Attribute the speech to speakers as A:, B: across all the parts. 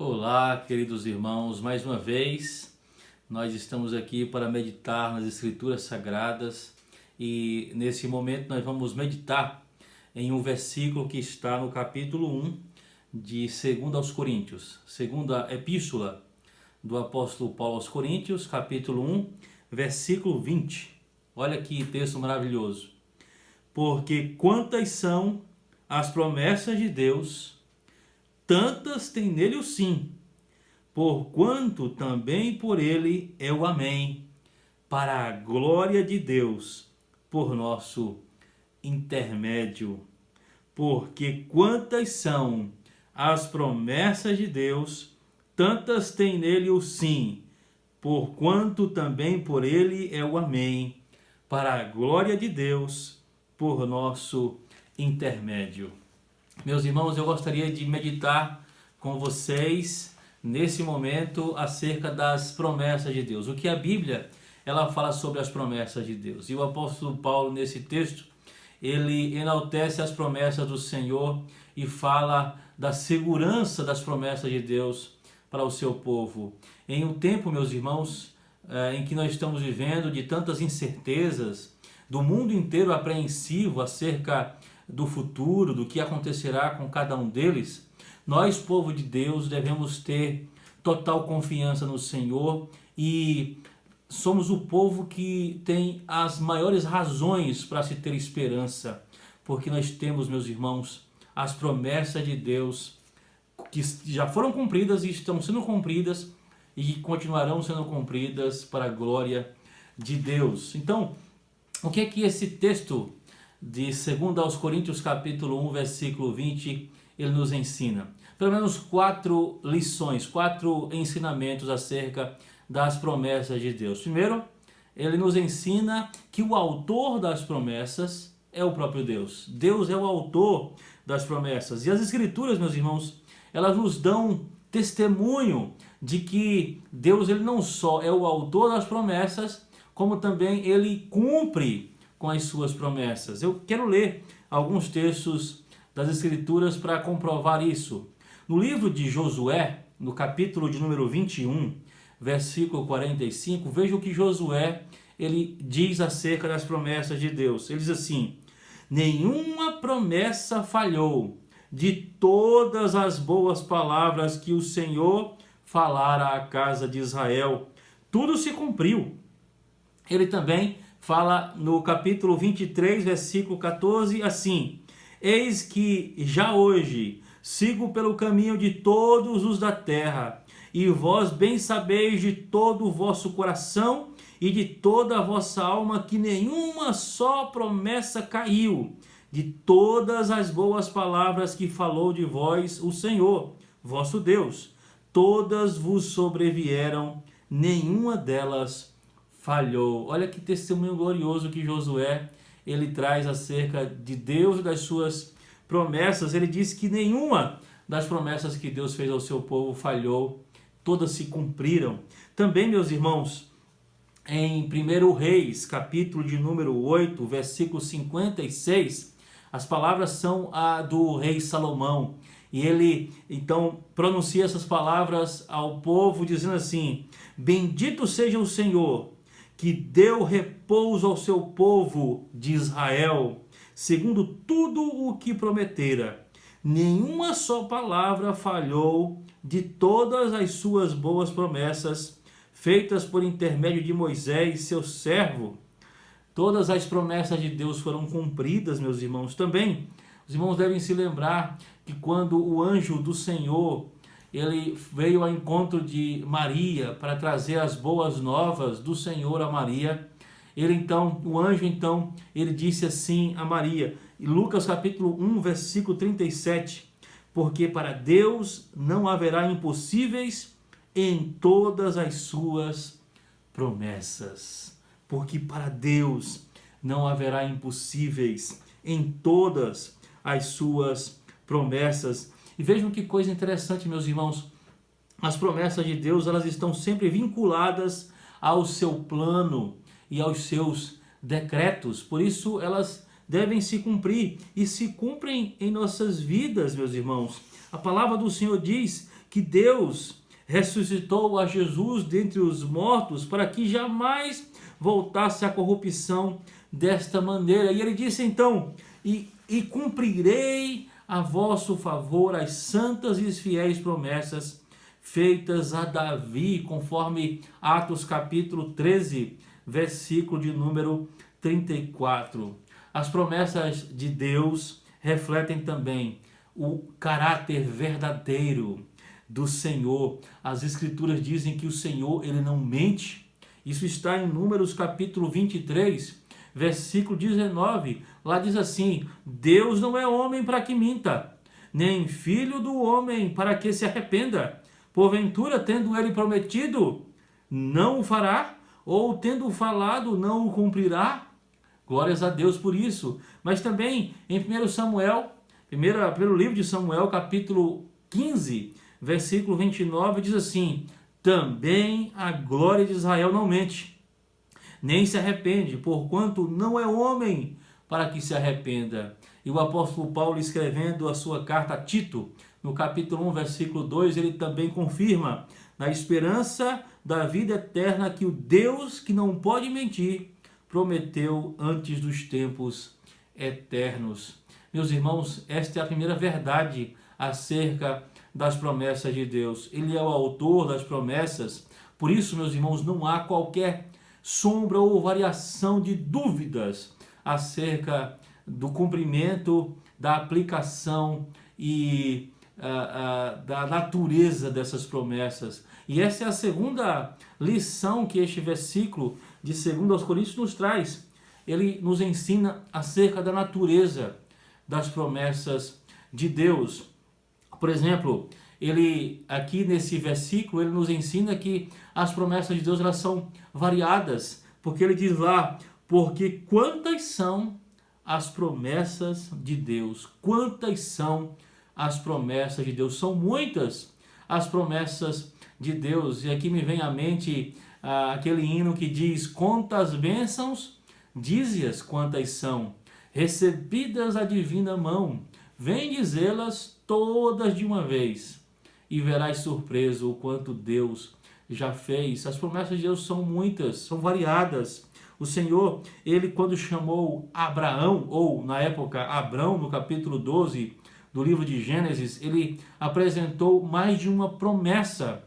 A: Olá, queridos irmãos, mais uma vez nós estamos aqui para meditar nas Escrituras Sagradas e nesse momento nós vamos meditar em um versículo que está no capítulo 1 de 2 aos Coríntios, segunda epístola do apóstolo Paulo aos Coríntios, capítulo 1, versículo 20. Olha que texto maravilhoso. Porque quantas são as promessas de Deus, tantas tem nele o sim, porquanto também por ele é o amém, para a glória de Deus, por nosso intermédio. Porque quantas são as promessas de Deus, tantas tem nele o sim, porquanto também por ele é o amém, para a glória de Deus, por nosso intermédio. Meus irmãos, eu gostaria de meditar com vocês nesse momento acerca das promessas de Deus. O que a Bíblia ela fala sobre as promessas de Deus. E o apóstolo Paulo, nesse texto, ele enaltece as promessas do Senhor e fala da segurança das promessas de Deus para o seu povo. Em um tempo, meus irmãos, em que nós estamos vivendo de tantas incertezas, do mundo inteiro apreensivo acerca do futuro, do que acontecerá com cada um deles, nós, povo de Deus, devemos ter total confiança no Senhor e somos o povo que tem as maiores razões para se ter esperança, porque nós temos, meus irmãos, as promessas de Deus que já foram cumpridas e estão sendo cumpridas e continuarão sendo cumpridas para a glória de Deus. Então, o que é que esse texto de 2 aos Coríntios, capítulo 1, versículo 20, ele nos ensina? Pelo menos 4 lições, 4 ensinamentos acerca das promessas de Deus. Primeiro, ele nos ensina que o autor das promessas é o próprio Deus. Deus é o autor das promessas. E as Escrituras, meus irmãos, elas nos dão testemunho de que Deus ele não só é o autor das promessas, como também ele cumpre com as suas promessas. Eu quero ler alguns textos das Escrituras para comprovar isso. No livro de Josué, no capítulo de número 21, versículo 45, veja o que Josué ele diz acerca das promessas de Deus. Ele diz assim: nenhuma promessa falhou de todas as boas palavras que o Senhor falara à casa de Israel. Tudo se cumpriu. Ele também fala no capítulo 23, versículo 14, assim: eis que já hoje sigo pelo caminho de todos os da terra, e vós bem sabeis de todo o vosso coração e de toda a vossa alma que nenhuma só promessa caiu, de todas as boas palavras que falou de vós o Senhor, vosso Deus, todas vos sobrevieram, nenhuma delas falhou. Olha que testemunho glorioso que Josué ele traz acerca de Deus e das suas promessas. Ele diz que nenhuma das promessas que Deus fez ao seu povo falhou, todas se cumpriram. Também, meus irmãos, em 1 Reis, capítulo de número 8, versículo 56, as palavras são a do rei Salomão. E ele, então, pronuncia essas palavras ao povo, dizendo assim: bendito seja o Senhor, que deu repouso ao seu povo de Israel, segundo tudo o que prometera. Nenhuma só palavra falhou de todas as suas boas promessas, feitas por intermédio de Moisés, seu servo. Todas as promessas de Deus foram cumpridas, meus irmãos. Também, os irmãos devem se lembrar que quando o anjo do Senhor ele veio ao encontro de Maria para trazer as boas novas do Senhor a Maria, o anjo ele disse assim a Maria, em Lucas capítulo 1, versículo 37, porque para Deus não haverá impossíveis em todas as suas promessas. Porque para Deus não haverá impossíveis em todas as suas promessas. E vejam que coisa interessante, meus irmãos. As promessas de Deus, elas estão sempre vinculadas ao seu plano e aos seus decretos. Por isso, elas devem se cumprir e se cumprem em nossas vidas, meus irmãos. A palavra do Senhor diz que Deus ressuscitou a Jesus dentre os mortos para que jamais voltasse a corrupção desta maneira. E ele disse então, e cumprirei a vosso favor as santas e fiéis promessas feitas a Davi, conforme Atos capítulo 13, versículo de número 34. As promessas de Deus refletem também o caráter verdadeiro do Senhor. As Escrituras dizem que o Senhor, ele não mente. Isso está em Números capítulo 23, versículo 19. Lá diz assim: Deus não é homem para que minta, nem filho do homem para que se arrependa. Porventura, tendo ele prometido, não o fará? Ou tendo falado, não o cumprirá? Glórias a Deus por isso. Mas também em 1 Samuel, primeiro livro de Samuel, capítulo 15, versículo 29, diz assim: também a glória de Israel não mente, nem se arrepende, porquanto não é homem para que se arrependa. E o apóstolo Paulo, escrevendo a sua carta a Tito, no capítulo 1, versículo 2, ele também confirma, na esperança da vida eterna, que o Deus que não pode mentir, prometeu antes dos tempos eternos. Meus irmãos, esta é a primeira verdade acerca das promessas de Deus. Ele é o autor das promessas. Por isso, meus irmãos, não há qualquer sombra ou variação de dúvidas acerca do cumprimento, da aplicação e da natureza dessas promessas. E essa é a segunda lição que este versículo de 2 Coríntios nos traz. Ele nos ensina acerca da natureza das promessas de Deus. Por exemplo, ele aqui nesse versículo, ele nos ensina que as promessas de Deus, elas são variadas, porque ele diz lá: porque quantas são as promessas de Deus? Quantas são as promessas de Deus? São muitas as promessas de Deus. E aqui me vem à mente aquele hino que diz: quantas bênçãos, dize-as quantas são, recebidas a divina mão, vem dizê-las todas de uma vez, e verás surpreso o quanto Deus já fez. As promessas de Deus são muitas, são variadas. O Senhor, ele quando chamou Abraão, ou na época Abrão, no capítulo 12 do livro de Gênesis, ele apresentou mais de uma promessa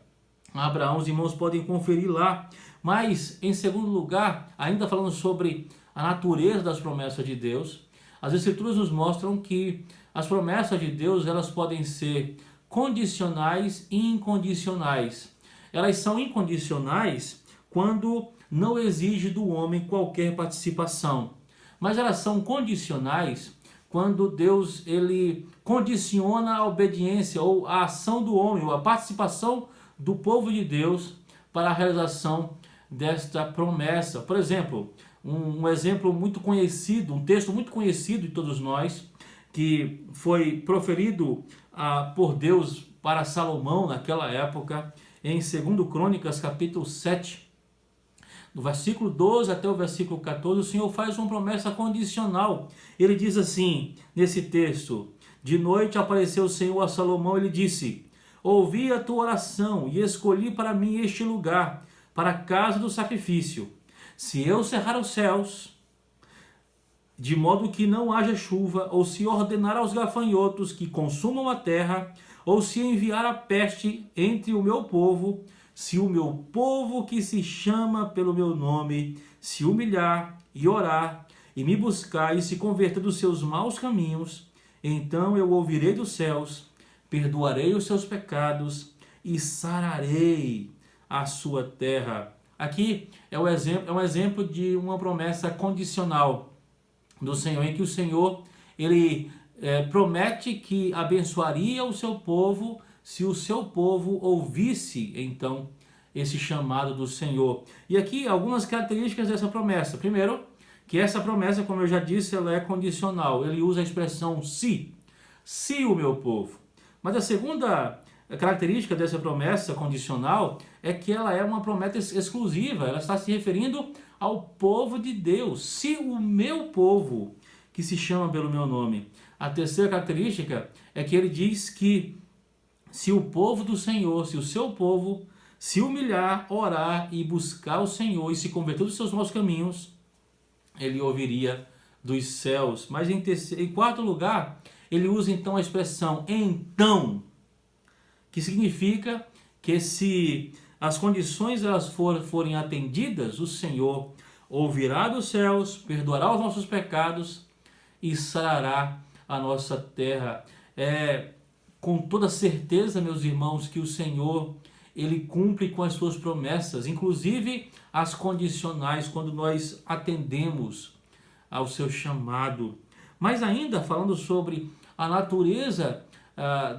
A: a Abraão. Os irmãos podem conferir lá. Mas, em segundo lugar, ainda falando sobre a natureza das promessas de Deus, as Escrituras nos mostram que as promessas de Deus, elas podem ser condicionais e incondicionais. Elas são incondicionais quando não exige do homem qualquer participação. Mas elas são condicionais quando Deus ele condiciona a obediência ou a ação do homem, ou a participação do povo de Deus para a realização desta promessa. Por exemplo, um exemplo muito conhecido, um texto muito conhecido de todos nós, que foi proferido por Deus para Salomão naquela época, em 2 Crônicas, capítulo 7, do versículo 12 até o versículo 14, o Senhor faz uma promessa condicional. Ele diz assim, nesse texto: de noite apareceu o Senhor a Salomão, ele disse: ouvi a tua oração e escolhi para mim este lugar, para a casa do sacrifício. Se eu cerrar os céus, de modo que não haja chuva, ou se ordenar aos gafanhotos que consumam a terra, ou se enviar a peste entre o meu povo, se o meu povo que se chama pelo meu nome se humilhar e orar, e me buscar e se converter dos seus maus caminhos, então eu ouvirei dos céus, perdoarei os seus pecados e sararei a sua terra. Aqui é um exemplo de uma promessa condicional do Senhor, em que o Senhor ele promete que abençoaria o seu povo se o seu povo ouvisse então esse chamado do Senhor. E aqui algumas características dessa promessa. Primeiro, que essa promessa, como eu já disse, ela é condicional. Ele usa a expressão se o meu povo. Mas a segunda característica dessa promessa condicional é que ela é uma promessa exclusiva. Ela está se referindo ao povo de Deus. Se o meu povo, que se chama pelo meu nome. A terceira característica é que ele diz que se o povo do Senhor, se o seu povo se humilhar, orar e buscar o Senhor e se converter dos seus maus caminhos, ele ouviria dos céus. Mas em quarto lugar, ele usa então a expressão então, que significa que se as condições elas forem atendidas, o Senhor ouvirá dos céus, perdoará os nossos pecados e sarará a nossa terra. Com toda certeza, meus irmãos, que o Senhor ele cumpre com as suas promessas, inclusive as condicionais, quando nós atendemos ao seu chamado. Mas ainda falando sobre a natureza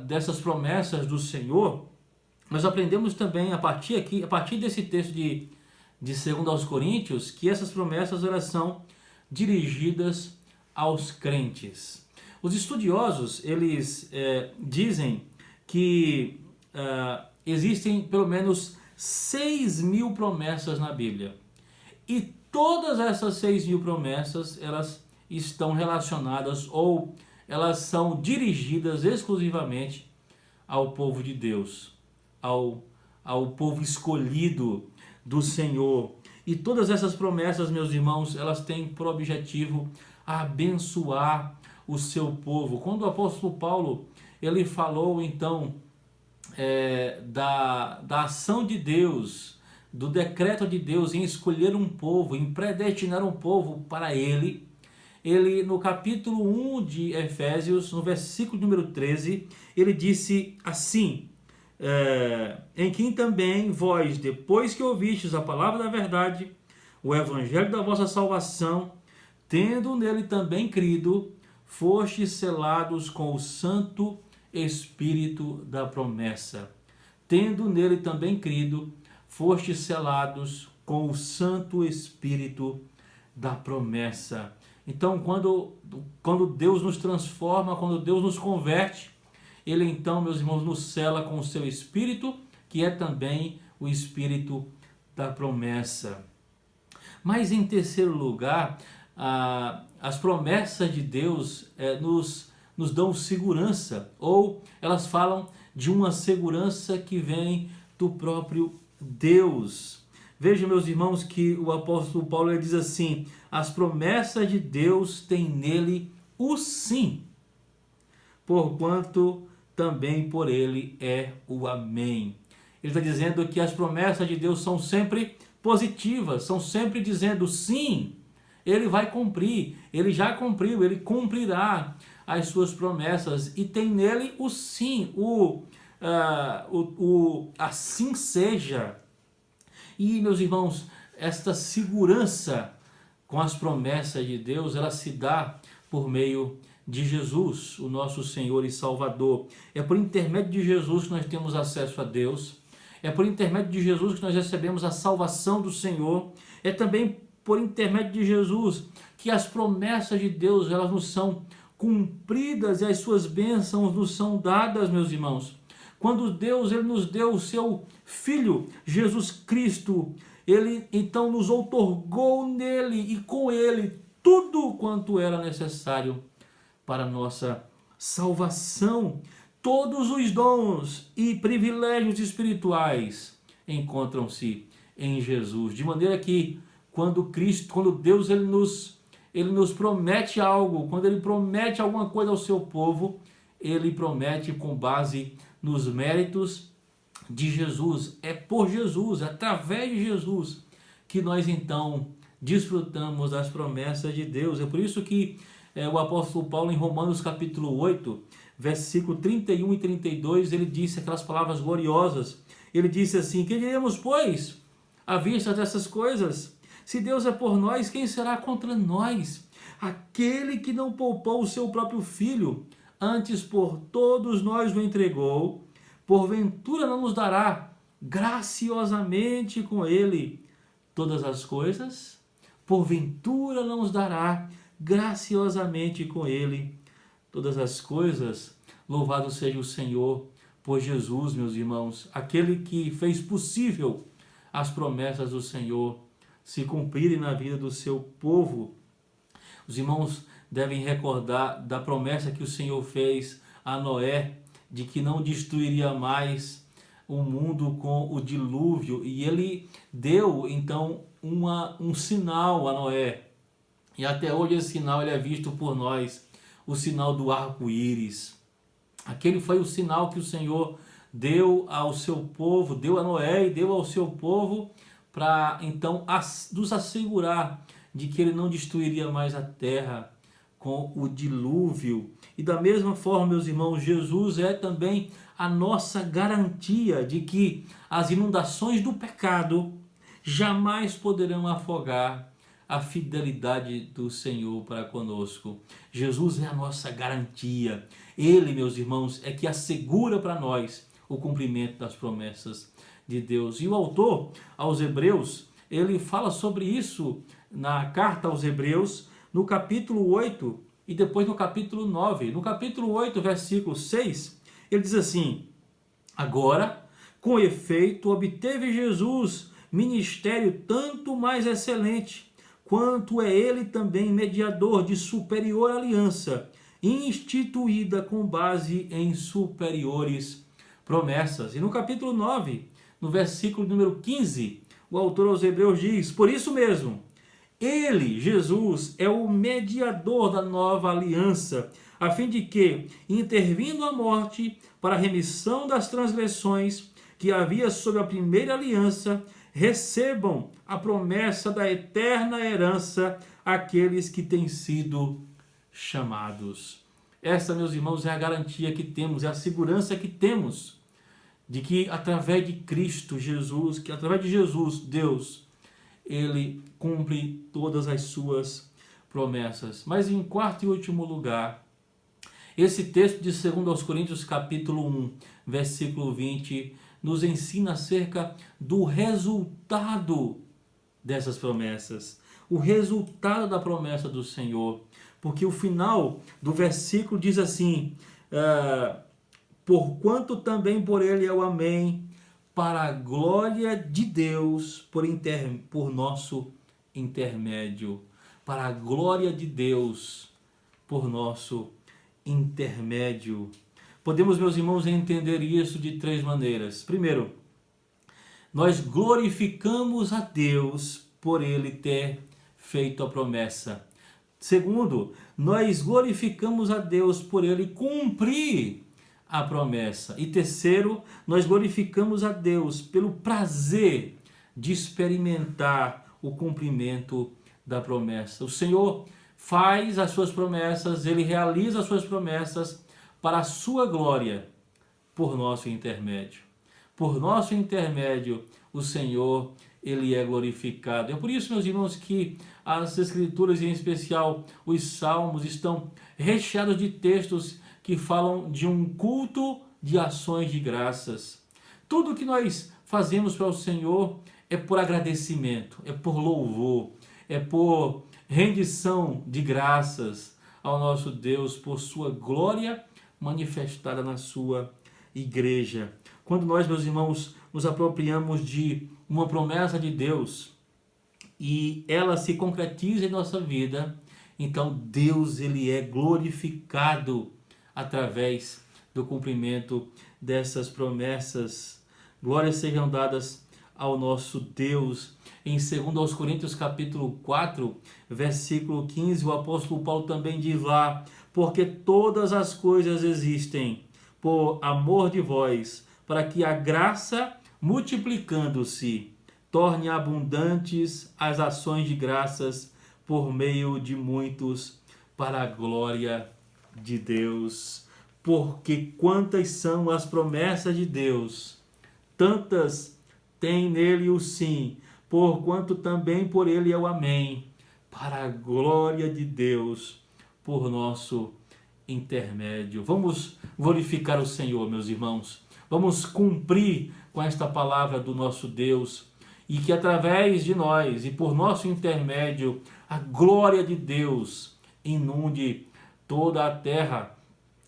A: dessas promessas do Senhor, nós aprendemos também a partir desse texto de 2 aos Coríntios, que essas promessas elas são dirigidas aos crentes. Os estudiosos eles dizem que existem pelo menos 6.000 promessas na Bíblia. E todas essas 6.000 promessas, elas estão relacionadas ou elas são dirigidas exclusivamente ao povo de Deus, ao povo escolhido do Senhor. E todas essas promessas, meus irmãos, elas têm por objetivo abençoar o seu povo. Quando o apóstolo Paulo ele falou então da ação de Deus, do decreto de Deus em escolher um povo, em predestinar um povo para ele no capítulo 1 de Efésios, no versículo número 13, ele disse assim: em quem também vós, depois que ouvistes a palavra da verdade, o evangelho da vossa salvação, tendo nele também crido, fostes selados com o Santo Espírito da promessa. Tendo nele também crido, fostes selados com o Santo Espírito da promessa. Então, quando Deus nos transforma, quando Deus nos converte, ele então, meus irmãos, nos sela com o seu Espírito, que é também o Espírito da promessa. Mas em terceiro lugar, as promessas de Deus nos dão segurança, ou elas falam de uma segurança que vem do próprio Deus. Vejam, meus irmãos, que o apóstolo Paulo ele diz assim: as promessas de Deus têm nele o sim, porquanto também por ele é o amém. Ele está dizendo que as promessas de Deus são sempre positivas, são sempre dizendo sim, ele vai cumprir, ele já cumpriu, ele cumprirá as suas promessas, e tem nele o sim, assim seja. E, meus irmãos, esta segurança com as promessas de Deus, ela se dá por meio de Jesus, o nosso Senhor e Salvador. É por intermédio de Jesus que nós temos acesso a Deus, é por intermédio de Jesus que nós recebemos a salvação do Senhor, é também por intermédio de Jesus que as promessas de Deus, elas nos são cumpridas e as suas bênçãos nos são dadas, meus irmãos. Quando Deus ele nos deu o seu Filho, Jesus Cristo, ele então nos outorgou nele e com ele tudo quanto era necessário para a nossa salvação. Todos os dons e privilégios espirituais encontram-se em Jesus, de maneira que quando Deus ele nos promete algo, quando ele promete alguma coisa ao seu povo, ele promete com base nos méritos de Jesus. É por Jesus, através de Jesus, que nós então desfrutamos das promessas de Deus. É por isso que o apóstolo Paulo, em Romanos capítulo 8, versículo 31 e 32, ele disse aquelas palavras gloriosas. Ele disse assim: que diremos, pois, à vista dessas coisas? Se Deus é por nós, quem será contra nós? Aquele que não poupou o seu próprio Filho, antes por todos nós o entregou, porventura não nos dará graciosamente com ele todas as coisas? Porventura não nos dará graciosamente com ele todas as coisas? Louvado seja o Senhor por Jesus, meus irmãos, aquele que fez possível as promessas do Senhor se cumprirem na vida do seu povo. Os irmãos devem recordar da promessa que o Senhor fez a Noé, de que não destruiria mais o mundo com o dilúvio, e ele deu então um sinal a Noé, e até hoje esse sinal ele é visto por nós, o sinal do arco-íris. Aquele foi o sinal que o Senhor deu ao seu povo, deu a Noé e deu ao seu povo, para então nos assegurar de que ele não destruiria mais a terra com o dilúvio. E da mesma forma, meus irmãos, Jesus é também a nossa garantia de que as inundações do pecado jamais poderão afogar a fidelidade do Senhor para conosco. Jesus é a nossa garantia. Ele, meus irmãos, é que assegura para nós o cumprimento das promessas de Deus. E o autor aos Hebreus, ele fala sobre isso na carta aos Hebreus, no capítulo 8 e depois no capítulo 9. No capítulo 8, versículo 6, ele diz assim: agora, com efeito, obteve Jesus ministério tanto mais excelente, quanto é ele também mediador de superior aliança, instituída com base em superiores promessas. E no capítulo 9, no versículo número 15, o autor aos Hebreus diz: por isso mesmo, ele, Jesus, é o mediador da nova aliança, a fim de que, intervindo a morte para a remissão das transgressões que havia sob a primeira aliança, recebam a promessa da eterna herança aqueles que têm sido chamados. Essa, meus irmãos, é a garantia que temos, é a segurança que temos de que através de Cristo Jesus, que através de Jesus, Deus, ele cumpre todas as suas promessas. Mas em quarto e último lugar, esse texto de 2 Coríntios capítulo 1, versículo 20, nos ensina acerca do resultado dessas promessas. O resultado da promessa do Senhor. Porque o final do versículo diz assim: porquanto também por ele é o amém, para a glória de Deus, por nosso intermédio. Para a glória de Deus, por nosso intermédio. Podemos, meus irmãos, entender isso de três maneiras. Primeiro, nós glorificamos a Deus por ele ter feito a promessa. Segundo, nós glorificamos a Deus por ele cumprir a promessa. E terceiro, nós glorificamos a Deus pelo prazer de experimentar o cumprimento da promessa. O Senhor faz as suas promessas, ele realiza as suas promessas para a sua glória, por nosso intermédio. Por nosso intermédio, o Senhor, ele é glorificado. É por isso, meus irmãos, que as Escrituras, em especial os Salmos, estão recheados de textos que falam de um culto de ações de graças. Tudo que nós fazemos para o Senhor é por agradecimento, é por louvor, é por rendição de graças ao nosso Deus por sua glória manifestada na sua igreja. Quando nós, meus irmãos, nos apropriamos de uma promessa de Deus e ela se concretiza em nossa vida, então Deus, ele é glorificado através do cumprimento dessas promessas. Glórias sejam dadas ao nosso Deus. Em 2 Coríntios capítulo 4, versículo 15, o apóstolo Paulo também diz lá: porque todas as coisas existem por amor de vós, para que a graça, multiplicando-se, torne abundantes as ações de graças por meio de muitos, para a glória de Deus. Porque quantas são as promessas de Deus, tantas tem nele o sim, porquanto também por ele é o amém, para a glória de Deus, por nosso intermédio. Vamos glorificar o Senhor, meus irmãos. Vamos cumprir com esta palavra do nosso Deus, e que através de nós e por nosso intermédio, a glória de Deus inunde toda a terra,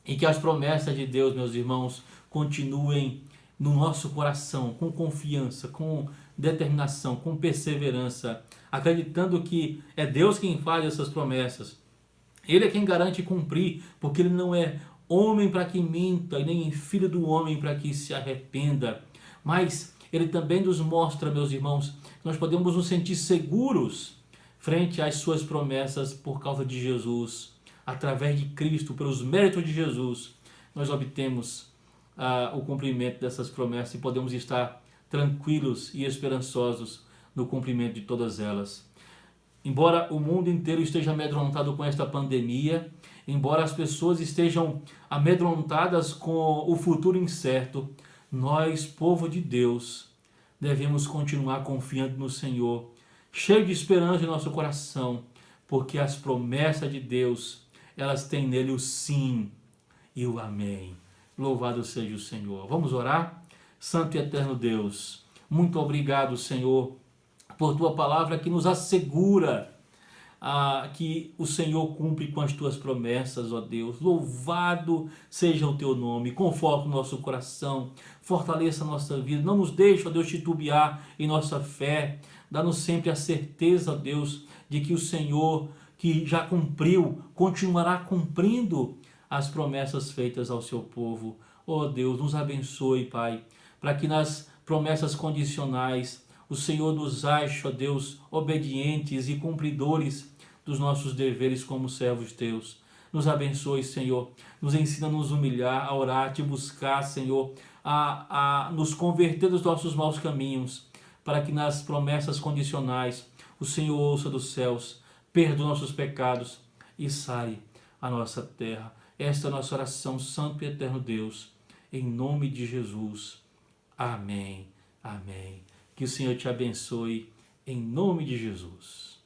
A: e que as promessas de Deus, meus irmãos, continuem no nosso coração, com confiança, com determinação, com perseverança, acreditando que é Deus quem faz essas promessas. Ele é quem garante cumprir, porque ele não é homem para que minta, e nem filho do homem para que se arrependa. Mas ele também nos mostra, meus irmãos, que nós podemos nos sentir seguros frente às suas promessas por causa de Jesus. Através de Cristo, pelos méritos de Jesus, nós obtemos o cumprimento dessas promessas e podemos estar tranquilos e esperançosos no cumprimento de todas elas. Embora o mundo inteiro esteja amedrontado com esta pandemia, embora as pessoas estejam amedrontadas com o futuro incerto, nós, povo de Deus, devemos continuar confiando no Senhor, cheio de esperança em nosso coração, porque as promessas de Deus, elas têm nele o sim e o amém. Louvado seja o Senhor. Vamos orar? Santo e eterno Deus, muito obrigado, Senhor, por tua palavra que nos assegura que o Senhor cumpre com as tuas promessas, ó Deus. Louvado seja o teu nome. Conforta o nosso coração, fortaleça a nossa vida. Não nos deixe, ó Deus, titubear em nossa fé. Dá-nos sempre a certeza, ó Deus, de que o Senhor, que já cumpriu, continuará cumprindo as promessas feitas ao seu povo. Ó Deus, nos abençoe, Pai, para que nas promessas condicionais o Senhor nos ache, ó Deus, obedientes e cumpridores dos nossos deveres como servos teus. Nos abençoe, Senhor. Nos ensina a nos humilhar, a orar, a te buscar, Senhor, a nos converter dos nossos maus caminhos, para que nas promessas condicionais o Senhor ouça dos céus, perdoe nossos pecados e sare a nossa terra. Esta é a nossa oração, Santo e Eterno Deus, em nome de Jesus. Amém. Amém. Que o Senhor te abençoe, em nome de Jesus.